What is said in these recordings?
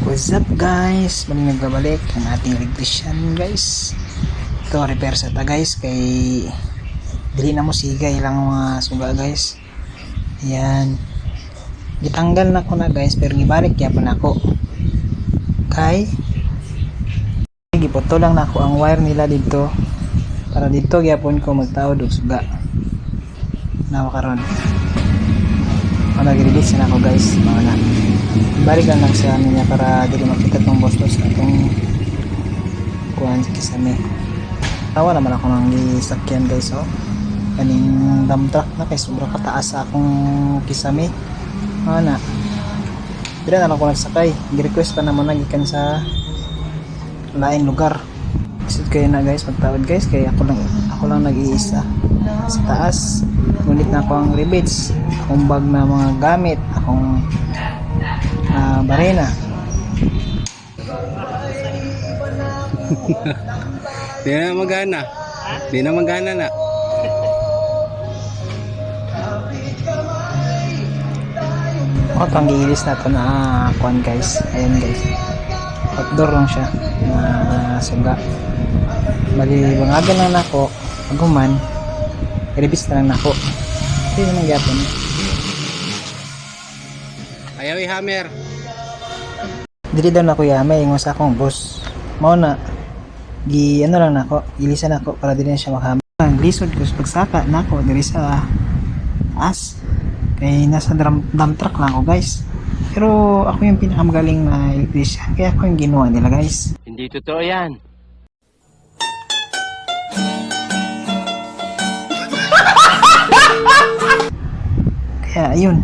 What's up guys? Maling nagbabalik ang ating electrician guys. Ito repair sa ta guys kay dili na mo sigay lang mga suga guys. Ayan. Gitanggal na ko na guys pero gibalik gyapon ako. Kay gipoto lang na ako ang wire nila dito para dito gyapon ko magtaod og suga. Nawa karon. Nag-release na ako guys, mga na. Balik lang sa amin niya para dili makita tong bostos na itong kuhan sa kisame. Tawa naman ako ng isakyan guys, oh. Kaning dump truck na kay sobrang kataas sa akong kisame. Mga na. Dili na ako nagsakay. Gi-request pa naman nagikan sa lain lugar. Isod kayo na guys, magtawad guys, kaya ako lang nag-iisa sa taas. Ngunit na ako ang rebates, akong bag na mga gamit, akong barena. Di na magana. Di na magana na. O, ito ang giilis na ito na kuhan guys. Ayan guys. Outdoor lang siya na suga. Bali, bangagan lang na ako. Paguman, i-rebis na lang na ako. Ito yung nangyapon. Ayaw i-hammer. Dili daw na kuya, may ingos akong boss. Mao na, ano lang na ako, ilisan ako para dili na siya maghama. Ang lisod ko sa pagsaka na ako, dili sa taas. Kaya nasa dump truck lang ako guys. Pero ako yung pinakamagaling na electrician, kaya ako yung ginawa nila guys. Hindi totoo yan. Kaya ayun.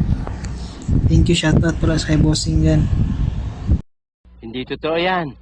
Thank you, shoutout pala sa bossing dyan. Hindi totoo yan.